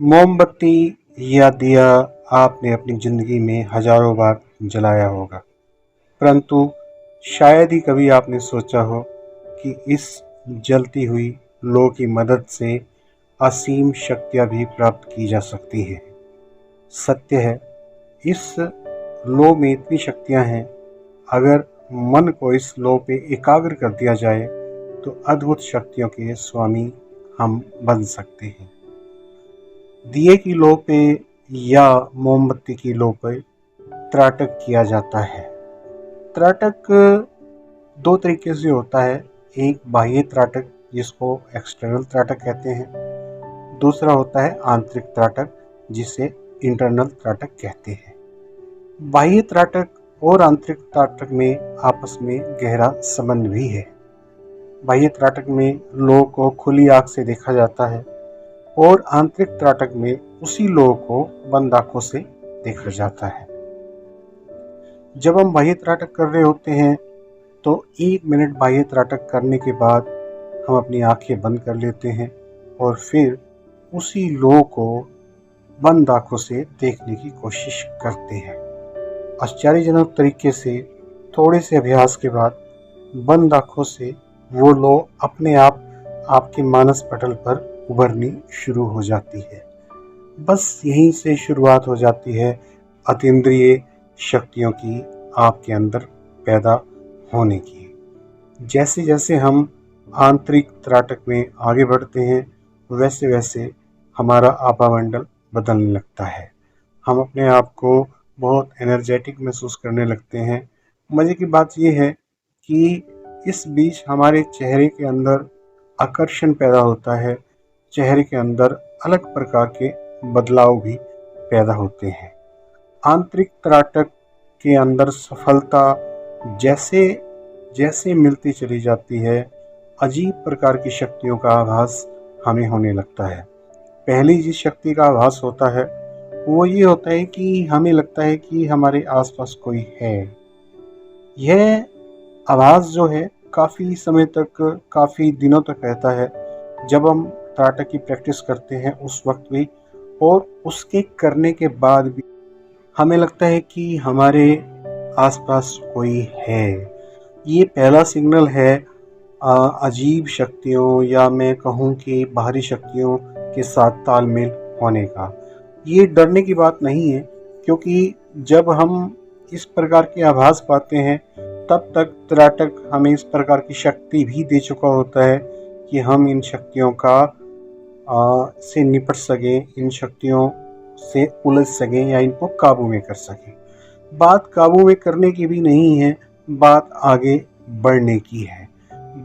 मोमबत्ती या दिया आपने अपनी ज़िंदगी में हज़ारों बार जलाया होगा, परंतु शायद ही कभी आपने सोचा हो कि इस जलती हुई लौ की मदद से असीम शक्तियाँ भी प्राप्त की जा सकती हैं। सत्य है, इस लौ में इतनी शक्तियाँ हैं, अगर मन को इस लौ पे एकाग्र कर दिया जाए तो अद्भुत शक्तियों के स्वामी हम बन सकते हैं। दिए की लौ पे या मोमबत्ती की लौ पे त्राटक किया जाता है। त्राटक दो तरीके से होता है, एक बाह्य त्राटक जिसको एक्सटर्नल त्राटक कहते हैं, दूसरा होता है आंतरिक त्राटक जिसे इंटरनल त्राटक कहते हैं। बाह्य त्राटक और आंतरिक त्राटक में आपस में गहरा संबंध भी है। बाह्य त्राटक में लौ को खुली आंख से देखा जाता है और आंतरिक त्राटक में उसी लौ को बंद आंखों से देखा जाता है। जब हम बाह्य त्राटक कर रहे होते हैं तो 1 मिनट बाह्य त्राटक करने के बाद हम अपनी आंखें बंद कर लेते हैं और फिर उसी लौ को बंद आंखों से देखने की कोशिश करते हैं। आश्चर्यजनक तरीके से थोड़े से अभ्यास के बाद बंद आंखों से वो लौ अपने आप आपके मानस पटल पर उभरनी शुरू हो जाती है। बस यहीं से शुरुआत हो जाती है अतीन्द्रिय शक्तियों की आपके अंदर पैदा होने की। जैसे जैसे हम आंतरिक त्राटक में आगे बढ़ते हैं वैसे वैसे हमारा आपामंडल बदलने लगता है। हम अपने आप को बहुत एनर्जेटिक महसूस करने लगते हैं। मज़े की बात यह है कि इस बीच हमारे चेहरे के अंदर आकर्षण पैदा होता है, चेहरे के अंदर अलग प्रकार के बदलाव भी पैदा होते हैं। आंतरिक त्राटक के अंदर सफलता जैसे जैसे मिलती चली जाती है, अजीब प्रकार की शक्तियों का आभास हमें होने लगता है। पहली जिस शक्ति का आभास होता है वो ये होता है कि हमें लगता है कि हमारे आसपास कोई है। यह आभास जो है काफ़ी समय तक, काफ़ी दिनों तक रहता है। जब हम त्राटक की प्रैक्टिस करते हैं उस वक्त भी और उसके करने के बाद भी हमें लगता है कि हमारे आसपास कोई है। ये पहला सिग्नल है अजीब शक्तियों या मैं कहूँ कि बाहरी शक्तियों के साथ तालमेल होने का। ये डरने की बात नहीं है, क्योंकि जब हम इस प्रकार के आभास पाते हैं तब तक त्राटक हमें इस प्रकार की शक्ति भी दे चुका होता है कि हम इन शक्तियों का से निपट सकें, इन शक्तियों से उलझ सकें या इनको काबू में कर सकें। बात काबू में करने की भी नहीं है, बात आगे बढ़ने की है।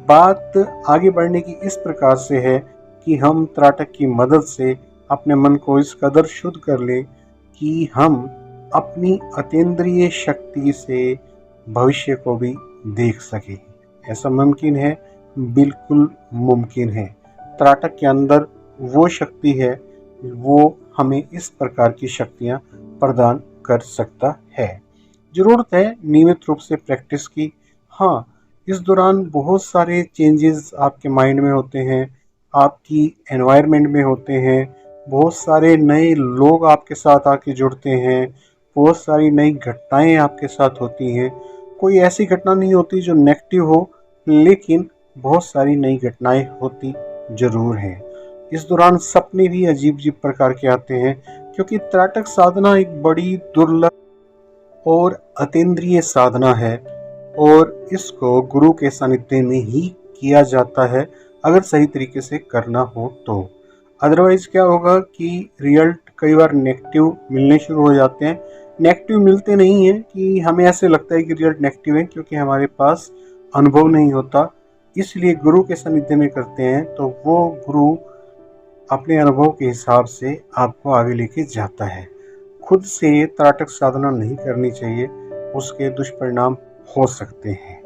बात आगे बढ़ने की इस प्रकार से है कि हम त्राटक की मदद से अपने मन को इस कदर शुद्ध कर लें कि हम अपनी अतीन्द्रिय शक्ति से भविष्य को भी देख सकें। ऐसा मुमकिन है, बिल्कुल मुमकिन है। त्राटक के अंदर वो शक्ति है, वो हमें इस प्रकार की शक्तियाँ प्रदान कर सकता है। ज़रूरत है नियमित रूप से प्रैक्टिस की। हाँ, इस दौरान बहुत सारे चेंजेस आपके माइंड में होते हैं, आपकी एनवायरनमेंट में होते हैं, बहुत सारे नए लोग आपके साथ आके जुड़ते हैं, बहुत सारी नई घटनाएं आपके साथ होती हैं। कोई ऐसी घटना नहीं होती जो नेगेटिव हो, लेकिन बहुत सारी नई घटनाएं होती ज़रूर हैं। इस दौरान सपने भी अजीब-अजीब प्रकार के आते हैं, क्योंकि त्राटक साधना एक बड़ी दुर्लभ और अतीन्द्रिय साधना है और इसको गुरु के सानिध्य में ही किया जाता है, अगर सही तरीके से करना हो तो। अदरवाइज क्या होगा कि रिजल्ट कई बार नेगेटिव मिलने शुरू हो जाते हैं। नेगेटिव मिलते नहीं हैं कि हमें ऐसे लगता है कि रिजल्ट नेगेटिव है, क्योंकि हमारे पास अनुभव नहीं होता। इसलिए गुरु के सानिध्य में करते हैं तो वो गुरु अपने अनुभव के हिसाब से आपको आगे लेके जाता है। खुद से त्राटक साधना नहीं करनी चाहिए, उसके दुष्परिणाम हो सकते हैं।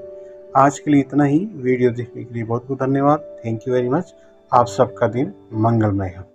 आज के लिए इतना ही। वीडियो देखने के लिए बहुत बहुत धन्यवाद। Thank you very much. आप सबका दिन मंगलमय हो।